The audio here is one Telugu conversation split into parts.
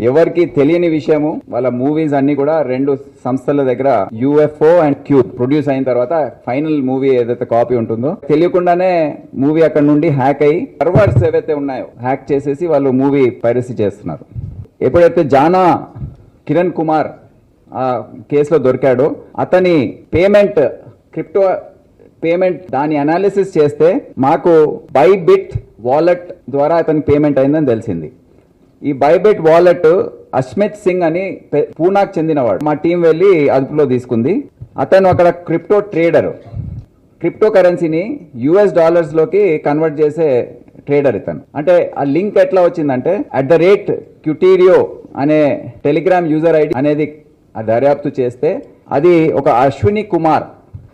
ఎవరికి తెలియని విషయము, వాళ్ళ మూవీస్ అన్ని కూడా రెండు సంస్థల దగ్గర UFO అండ్ క్యూబ్ ప్రొడ్యూస్ అయిన తర్వాత ఫైనల్ మూవీ ఏదైతే కాపీ ఉంటుందో తెలియకుండానే మూవీ అక్కడ నుండి హ్యాక్ అయ్యి సర్వర్స్ ఏవైతే ఉన్నాయో హ్యాక్ చేసేసి వాళ్ళు మూవీ పైరసీ చేస్తున్నారు. ఎప్పుడైతే జానా కిరణ్ కుమార్ ఆ కేసులో దొరికాడో అతని క్రిప్టో పేమెంట్ దాని అనాలిసిస్ చేస్తే మాకు బైబిట్ వాలెట్ ద్వారా అతని పేమెంట్ అయిందని తెలిసింది. ఈ బైబిట్ వాలెట్ అస్మిత్ సింగ్ అని పూనాకు చెందినవాడు. మా టీం వెళ్ళి అదుపులో తీసుకుంది. అతను అక్కడ క్రిప్టో ట్రేడర్, క్రిప్టో కరెన్సీని US లోకి కన్వర్ట్ చేసే ట్రేడర్ ఇతను. అంటే ఆ లింక్ ఎట్లా వచ్చిందంటే @Qterio అనే టెలిగ్రామ్ యూజర్ ఐడి అనేది దర్యాప్తు చేస్తే అది ఒక అశ్విని కుమార్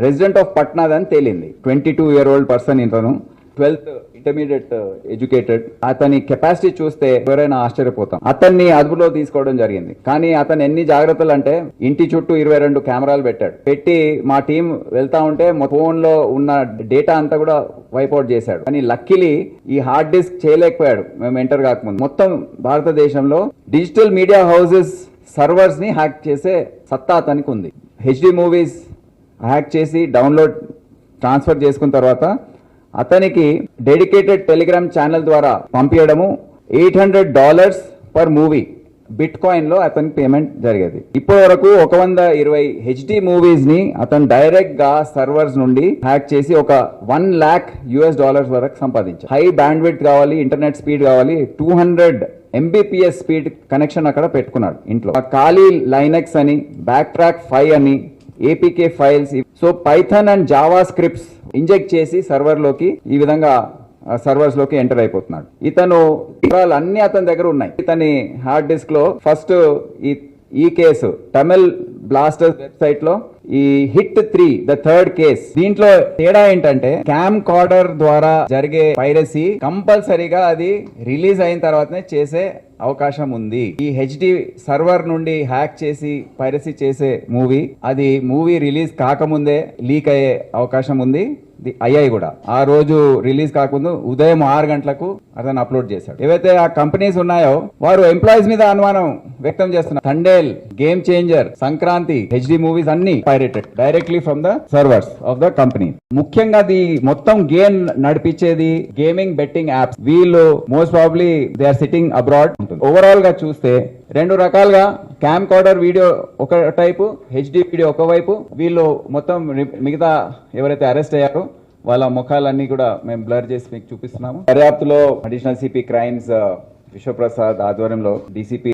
రెసిడెంట్ ఆఫ్ పట్నా అని తేలింది. 22-year-old పర్సన్, ఇతను 12th ఇంటర్మీడియట్ ఎడ్యుకేటెడ్. అతని కెపాసిటీ చూస్తే ఎవరైనా ఆశ్చర్యపోతాం. అతన్ని అదుపులో తీసుకోవడం జరిగింది. కానీ అతను ఎన్ని జాగ్రత్తలు అంటే ఇంటి చుట్టూ 22 కెమెరాలు పెట్టి మా టీం వెళ్తా ఉంటే ఫోన్ లో ఉన్న డేటా అంతా కూడా వైపౌట్ చేశాడు. కానీ లక్కీలీ ఈ హార్డ్ డిస్క్ చేయలేకపోయాడు మేము ఎంటర్ కాకముందు. మొత్తం భారతదేశంలో డిజిటల్ మీడియా హౌసెస్ సర్వర్స్ ని హ్యాక్ చేసే సత్తా అతనికి ఉంది. HD మూవీస్ హ్యాక్ చేసి డౌన్లోడ్ ట్రాన్స్ఫర్ చేసుకున్న తర్వాత అతనికి డెడికేటెడ్ టెలిగ్రామ్ ఛానల్ ద్వారా పంపించడము $800 పర్ మూవీ బిట్ కాయిన్ లో అతనికి పేమెంట్ జరిగేది. ఇప్పటి వరకు 120 HD మూవీస్ ని అతను డైరెక్ట్ గా సర్వర్స్ నుండి హ్యాక్ చేసి ఒక $1 lakh వరకు సంపాదించారు. హై బ్యాండ్విడ్త్ కావాలి, ఇంటర్నెట్ స్పీడ్ కావాలి, 200 Mbps స్పీడ్ కనెక్షన్ అక్కడ పెట్టుకున్నాడు ఇంట్లో. ఖాళీ లైనక్స్ అని, బ్యాక్ ట్రాక్ 5 అని, APK files, so Python and Java scripts inject చేసి సర్వర్ లోకి ఈ విధంగా సర్వర్స్ లోకి ఎంటర్ అయిపోతున్నాడు. ఇతను అన్ని అతని దగ్గర ఉన్నాయి. ఇతని హార్డ్ డిస్క్ లో ఫస్ట్ ఈ కేసు తమిళ్ బ్లాస్టర్స్ వెబ్సైట్ లో ఈ హిట్ 3 ద థర్డ్ కేస్. దీంట్లో తేడా ఏంటంటే క్యామ్ కార్డర్ ద్వారా జరిగే పైరసీ కంపల్సరీగా అది రిలీజ్ అయిన తర్వాతనే చేసే అవకాశం ఉంది. ఈ HD సర్వర్ నుండి హ్యాక్ చేసి పైరసీ చేసే మూవీ రిలీజ్ కాకముందే లీక్ అయ్యే అవకాశం ఉంది. అయ్యాయి కూడా. ఆ రోజు రిలీజ్ కాకుండా ఉదయం 6 గంటలకు అతను అప్లోడ్ చేశాడు. ఏవైతే ఆ కంపెనీస్ ఉన్నాయో వారు ఎంప్లాయీస్ మీద అనుమానం వ్యక్తం చేస్తున్నారు. Thandel, game changer, Sankranti, HD movies అన్ని pirated directly from the servers of the company. ముఖ్యంగా మొత్తం గేమ్ నడిపించేది గేమింగ్ బెట్టింగ్ యాప్స్. వీళ్ళు most probably they are sitting abroad. Overall గా చూస్తే 2 రకాలుగా క్యామ్ కార్డర్ వీడియో ఒక టైపు, HD వీడియో ఒకవైపు. వీళ్ళు మొత్తం మిగతా ఎవరైతే అరెస్ట్ అయ్యారో వాళ్ళ ముఖాలన్నీ కూడా మేము బ్లర్ చేసి మీకు చూపిస్తున్నాము. దర్యాప్తులో అడిషనల్ CP క్రైమ్స్ విశ్వప్రసాద్ ఆధ్వర్యంలో DCP